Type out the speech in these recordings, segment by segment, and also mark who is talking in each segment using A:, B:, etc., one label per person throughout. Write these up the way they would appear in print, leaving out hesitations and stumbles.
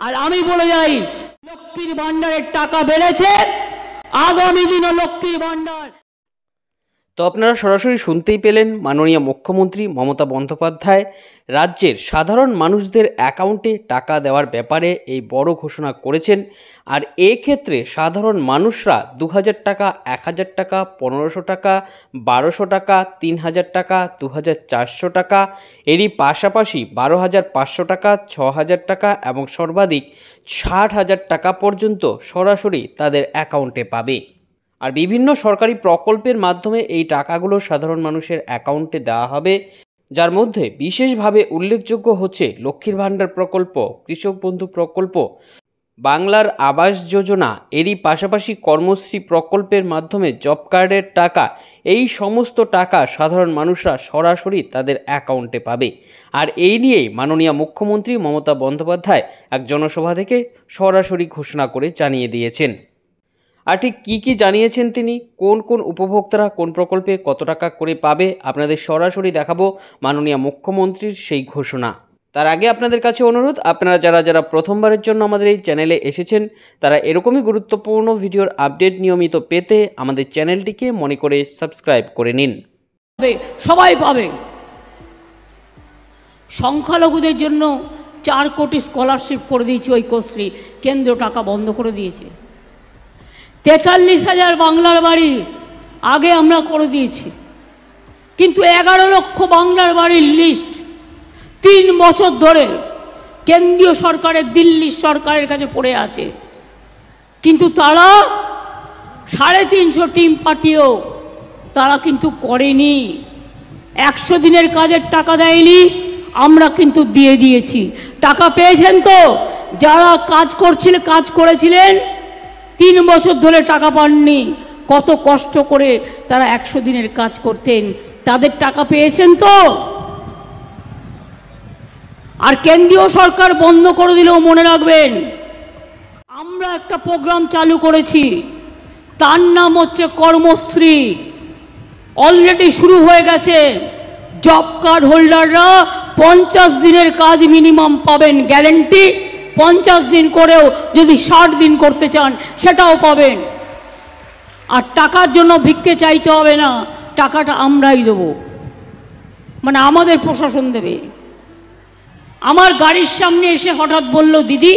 A: আর আমি বলে যাই, লক্ষ্মীর ভান্ডারের টাকা বেড়েছে, আগামী দিনে লক্ষ্মীর ভান্ডার।
B: তো আপনারা সরাসরি শুনতেই পেলেন মাননীয় মুখ্যমন্ত্রী মমতা বন্দ্যোপাধ্যায় রাজ্যের সাধারণ মানুষদের অ্যাকাউন্টে টাকা দেওয়ার ব্যাপারে এই বড় ঘোষণা করেছেন। আর এক্ষেত্রে সাধারণ মানুষরা 2000 টাকা, 1000 টাকা, 1500 টাকা, 1200 টাকা, 3000 টাকা, 2400 টাকা, এরই পাশাপাশি 12500 টাকা, 6000 টাকা এবং সর্বাধিক 60,000 টাকা পর্যন্ত সরাসরি তাদের অ্যাকাউন্টে পাবে। আর বিভিন্ন সরকারি প্রকল্পের মাধ্যমে এই টাকাগুলো সাধারণ মানুষের অ্যাকাউন্টে দেওয়া হবে, যার মধ্যে বিশেষভাবে উল্লেখযোগ্য হচ্ছে লক্ষ্মীর ভান্ডার প্রকল্প, কৃষক বন্ধু প্রকল্প, বাংলার আবাস যোজনা, এরই পাশাপাশি কর্মশ্রী প্রকল্পের মাধ্যমে জব কার্ডের টাকা। এই সমস্ত টাকা সাধারণ মানুষরা সরাসরি তাদের অ্যাকাউন্টে পাবে। আর এই নিয়েই মাননীয় মুখ্যমন্ত্রী মমতা বন্দ্যোপাধ্যায় এক জনসভা থেকে সরাসরি ঘোষণা করে জানিয়ে দিয়েছেন। আর ঠিক কী জানিয়েছেন তিনি, কোন কোন উপভোক্তারা কোন প্রকল্পে কত টাকা করে পাবে, আপনাদের সরাসরি দেখাবো মাননীয় মুখ্যমন্ত্রীর সেই ঘোষণা। তার আগে আপনাদের কাছে অনুরোধ, আপনারা যারা প্রথমবারের জন্য আমাদের এই চ্যানেলে এসেছেন তারা এরকমই গুরুত্বপূর্ণ ভিডিওর আপডেট নিয়মিত পেতে আমাদের চ্যানেলটিকে মনে করে সাবস্ক্রাইব করে নিন।
A: সবাই পাবে। সংখ্যালঘুদের জন্য 4 কোটি স্কলারশিপ করে দিয়েছে ঐক্যশ্রী, কেন্দ্র টাকা বন্ধ করে দিয়েছে। 43,000 বাংলার বাড়ি আগে আমরা করে দিয়েছি, কিন্তু 11 লক্ষ বাংলার বাড়ির লিস্ট 3 বছর ধরে কেন্দ্রীয় সরকারের, দিল্লি সরকারের কাছে পড়ে আছে। কিন্তু তারা 350 টিম পাঠিয়েও তারা কিন্তু করেনি। 100 দিনের কাজের টাকা দেয়নি, আমরা কিন্তু দিয়ে দিয়েছি। টাকা পেয়েছেন তো? যারা কাজ করেছিলেন 3 বছর ধরে টাকা পাননি, কত কষ্ট করে তারা 100 দিনের কাজ করতেন, তাদের টাকা পেয়েছেন তো? আর কেন্দ্রীয় সরকার বন্ধ করে দিলেও মনে রাখবেন, আমরা একটা প্রোগ্রাম চালু করেছি, তার নাম হচ্ছে কর্মশ্রী। অলরেডি শুরু হয়ে গেছে। জব কার্ড হোল্ডাররা 50 দিনের কাজ মিনিমাম পাবেন, গ্যারেন্টি। 50 দিন করেও যদি 60 দিন করতে চান সেটাও পাবেন। আর টাকার জন্য ভিক্ষে চাইতে হবে না, টাকাটা আমরাই দেবো, মানে আমাদের প্রশাসন দেবে। আমার গাড়ির সামনে এসে হঠাৎ বলল, দিদি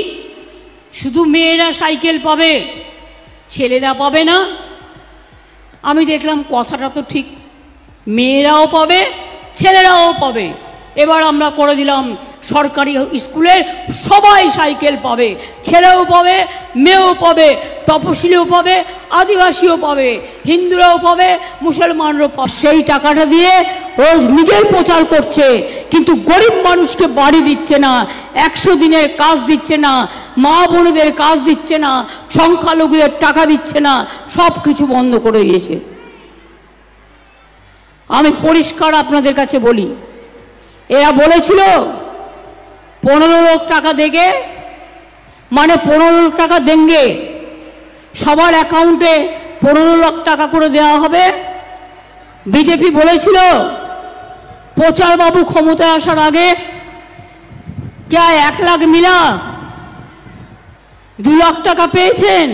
A: শুধু মেয়েরা সাইকেল পাবে, ছেলেরা পাবে না। আমি দেখলাম কথাটা তো ঠিক, মেয়েরাও পাবে, ছেলেরাও পাবে। এবার আমরা করে দিলাম, সরকারি স্কুলে সবাই সাইকেল পাবে, ছেলেও পাবে, মেয়েও পাবে, তপশিলিও পাবে, আদিবাসীও পাবে, হিন্দুরাও পাবে, মুসলমানরাও পাবে। সেই টাকাটা দিয়ে রোজ নিজের প্রচার করছে, কিন্তু গরিব মানুষকে বাড়ি দিচ্ছে না, 100 দিনের কাজ দিচ্ছে না, মা বোনদের কাজ দিচ্ছে না, সংখ্যালঘুদের টাকা দিচ্ছে না, সব কিছু বন্ধ করে দিয়েছে। আমি পরিষ্কার আপনাদের কাছে বলি, এরা বলেছিল 15 লাখ টাকা দেগে, মানে 15 লাখ টাকা দেঙ্গে, সবার অ্যাকাউন্টে 15 লাখ টাকা করে দেওয়া হবে। বিজেপি বলেছিল প্রচার বাবু ক্ষমতায় আসার আগে, কে 1 লাখ মিলা 2 লাখ টাকা পেয়েছেন,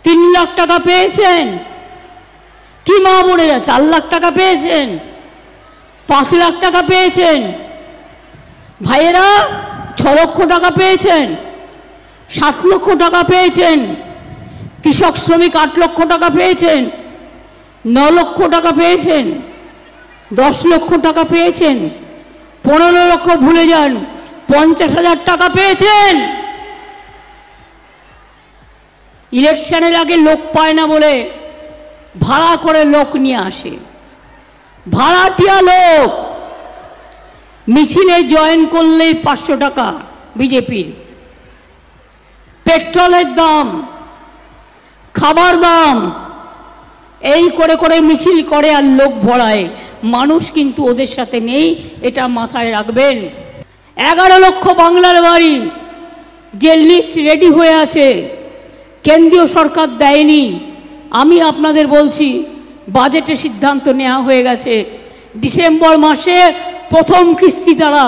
A: 3 লাখ টাকা পেয়েছেন, কি মা বোনেরা 4 লাখ টাকা পেয়েছেন, 5 লাখ টাকা পেয়েছেন, ভাইয়েরা 6 লক্ষ টাকা পেয়েছেন, 7 লক্ষ টাকা পেয়েছেন, কৃষক শ্রমিক 8 লক্ষ টাকা পেয়েছেন, 9 লক্ষ টাকা পেয়েছেন, 10 লক্ষ টাকা পেয়েছেন, 15 লক্ষ ভুলে যান, 50,000 টাকা পেয়েছেন। ইলেকশনের আগে লোক পায় না বলে ভাড়া করে লোক নিয়ে আসে, ভাড়াটিয়া লোক। মিছিলে জয়েন করলেই 500 টাকা বিজেপির। পেট্রোলের দাম, খাবার দাম, এই করে করে মিছিল করে আর লোক ভরায়। মানুষ কিন্তু ওদের সাথে নেই, এটা মাথায় রাখবেন। 11 লক্ষ বাংলার বাড়ি যে লিস্ট রেডি হয়ে আছে, কেন্দ্রীয় সরকার দেয়নি। আমি আপনাদের বলছি, বাজেটে সিদ্ধান্ত নেওয়া হয়ে গেছে, ডিসেম্বর মাসে প্রথম কিস্তি তারা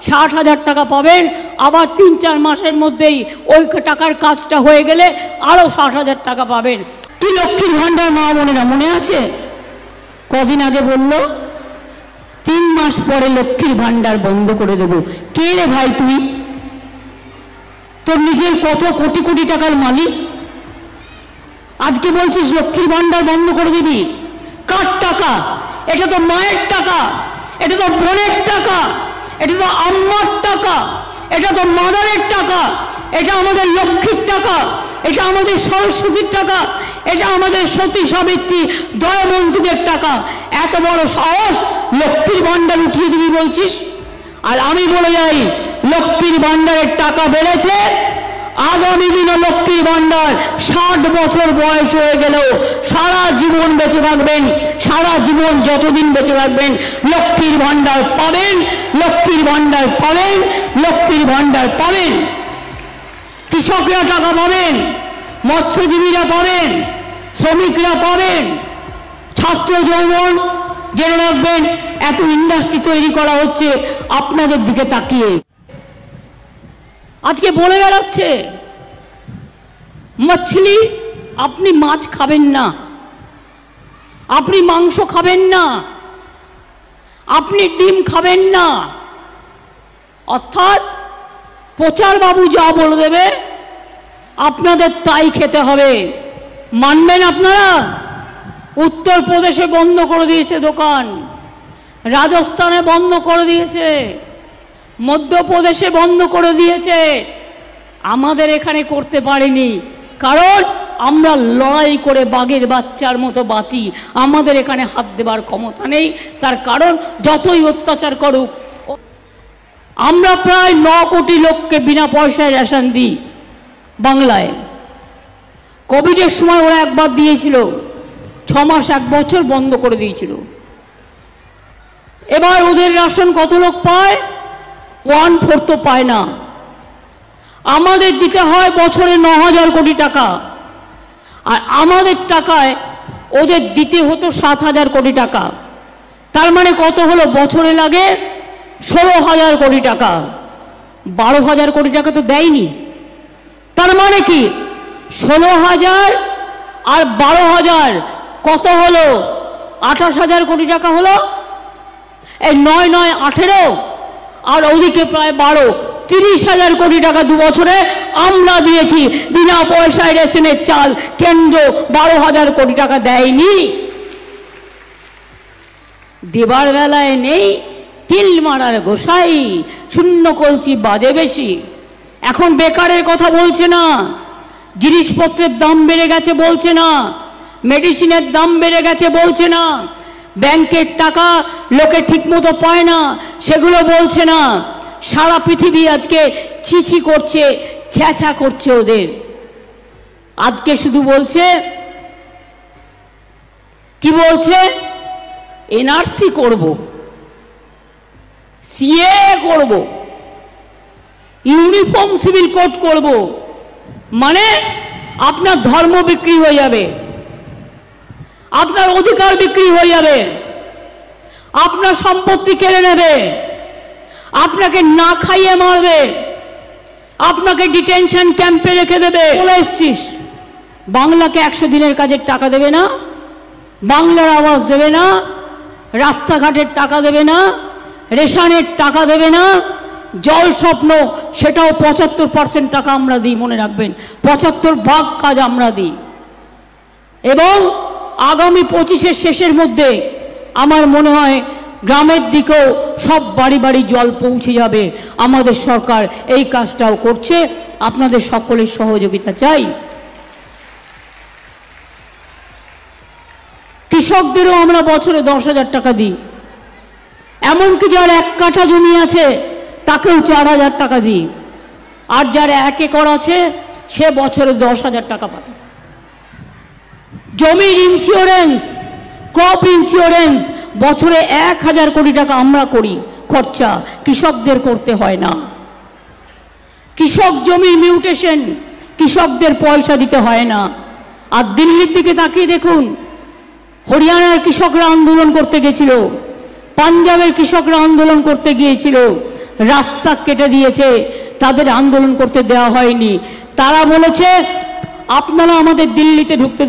A: 60,000 টাকা পাবেন, আবার 3-4 মাসের মধ্যেই ওই টাকার কাজটা হয়ে গেলে আরও 60,000 টাকা পাবেন। কি লক্ষ্মীর ভাণ্ডার মা বোনেরা মনে আছে? কদিন আগে বলল 3 মাস পরে লক্ষ্মীর ভাণ্ডার বন্ধ করে দেব। কে রে ভাই তুই? তোর নিজের কত কোটি কোটি টাকার মালিক, আজকে বলছিস লক্ষ্মীর ভাণ্ডার বন্ধ করে দিবি? কার টাকা? এটা তো মায়ের টাকা, এটা তো বোনের টাকা, এটা তো আম্মার টাকা, এটা তো মাদারের টাকা, এটা আমাদের লক্ষ্মীর টাকা, এটা আমাদের সরস্বতীর টাকা, এটা আমাদের সতী সাবিত্রী দয়ামন্তীদের টাকা। এত বড় সাহস লক্ষ্মীর ভাণ্ডার উঠিয়ে দিবি বলছিস? আর আমি বলে যাই, লক্ষ্মীর ভাণ্ডারের টাকা বেড়েছে, আগামী দিনে লক্ষ্মীর ভাণ্ডার 60 বছর বয়স হয়ে গেলেও সারা জীবন বেঁচে থাকবেন, সারা জীবন যতদিন বেঁচে থাকবেন লক্ষ্মীর ভাণ্ডার পাবেন, লক্ষ্মীর ভাণ্ডার পাবেন, লক্ষ্মীর ভাণ্ডার পাবেন। কৃষকরা টাকা পাবেন, মৎস্যজীবীরা পাবেন, শ্রমিকরা পাবেন, ছাত্র যৌবন জেনে রাখবেন এত ইন্ডাস্ট্রি তৈরি করা হচ্ছে আপনাদের দিকে তাকিয়ে। আজকে বলে বেড়াচ্ছে মাছলি, আপনি মাছ খাবেন না, আপনি মাংস খাবেন না, আপনি ডিম খাবেন না, অর্থাৎ প্রচার বাবু যা বলে দেবে আপনাদের তাই খেতে হবে। মানবেন আপনারা? উত্তরপ্রদেশে বন্ধ করে দিয়েছে দোকান, রাজস্থানে বন্ধ করে দিয়েছে, মধ্যপ্রদেশে বন্ধ করে দিয়েছে, আমাদের এখানে করতে পারেনি, কারণ আমরা লড়াই করে বাঘের বাচ্চার মতো বাঁচি, আমাদের এখানে হাত দেবার ক্ষমতা নেই। তার কারণ যতই অত্যাচার করুক, আমরা প্রায় 9 কোটি লোককে বিনা পয়সায় রেশন দিই বাংলায়। কোভিডের সময় ওরা একবার দিয়েছিল, 6 মাস 1 বছর বন্ধ করে দিয়েছিল। এবার ওদের রেশন কত লোক পায়? 1/4 তো পায় না। আমাদের দিতে হয় বছরে 9,000 কোটি টাকা, আর আমাদের টাকায় ওদের দিতে হতো 7,000 কোটি টাকা। তার মানে কত হলো? বছরে লাগে 16,000 কোটি টাকা। 12,000 কোটি টাকা তো দেয়নি। তার মানে কি 16,000 আর 12,000 কত হলো? 28,000 কোটি টাকা হলো। এই 9 9 18 আর ওদিকে প্রায় 12, 30,000 কোটি টাকা 2 বছরে আমরা দিয়েছি বিনা পয়সায় রেশনের চাল। কেন্দ্র 12,000 কোটি টাকা দেয়নি। দেবার বেলায় নেই তিল মারার গোসাই, শূন্য কলসি বাজে বেশি। এখন বেকারের কথা বলছে না, জিনিসপত্রের দাম বেড়ে গেছে বলছে না, মেডিসিনের দাম বেড়ে গেছে বলছে না, ব্যাংকের টাকা লোকে ঠিকমতো পায় না সেগুলো বলছে না। সারা পৃথিবী আজকে ছিছি করছে, ছ্যাঁচা করছে ওদের। আজকে শুধু বলছে, কি বলছে? এনআরসি করব, সিএ করব, ইউনিফর্ম সিভিল কোড করব। মানে আপনার ধর্ম বিক্রি হয়ে যাবে, আপনার অধিকার বিক্রি হয়ে যাবে, আপনার সম্পত্তি কেড়ে নেবে, আপনাকে না খাইয়ে মারবে, আপনাকে ডিটেনশন ক্যাম্পে রেখে দেবে। বলে এসছিস বাংলাকে 100 দিনের কাজের টাকা দেবে না, বাংলার আওয়াজ দেবে না, রাস্তাঘাটের টাকা দেবে না, রেশনের টাকা দেবে না, জল স্বপ্ন সেটাও 75% টাকা আমরা দিই, মনে রাখবেন 75 কাজ আমরা দিই। এবং আগামী 25-এর শেষের মধ্যে আমার মনে হয় গ্রামের দিকেও সব বাড়ি বাড়ি জল পৌঁছে যাবে। আমাদের সরকার এই কাজটাও করছে, আপনাদের সকলের সহযোগিতা চাই। কৃষকদেরও আমরা বছরে 10,000 টাকা দিই, এমনকি যার 1 কাঠা জমি আছে তাকেও 4,000 টাকা দিই, আর যার 1 একর আছে সে বছরে 10,000 টাকা পাবে। জমির ইন্স্যুরেন্স, ক্রপ ইন্স্যুরেন্স বছরে 1,000 কোটি টাকা আমরা করি খরচা, কৃষকদের করতে হয় না। কৃষক জমির মিউটেশন কৃষকদের পয়সা দিতে হয় না। আর দিল্লির দিকে তাকিয়ে দেখুন, হরিয়ানার কৃষকরা আন্দোলন করতে গেছিল, পাঞ্জাবের কৃষকরা আন্দোলন করতে গিয়েছিল, রাস্তা কেটে দিয়েছে, তাদের আন্দোলন করতে দেওয়া হয়নি। তারা বলেছে আপনারা আমাদের দিল্লিতে ঢুকতে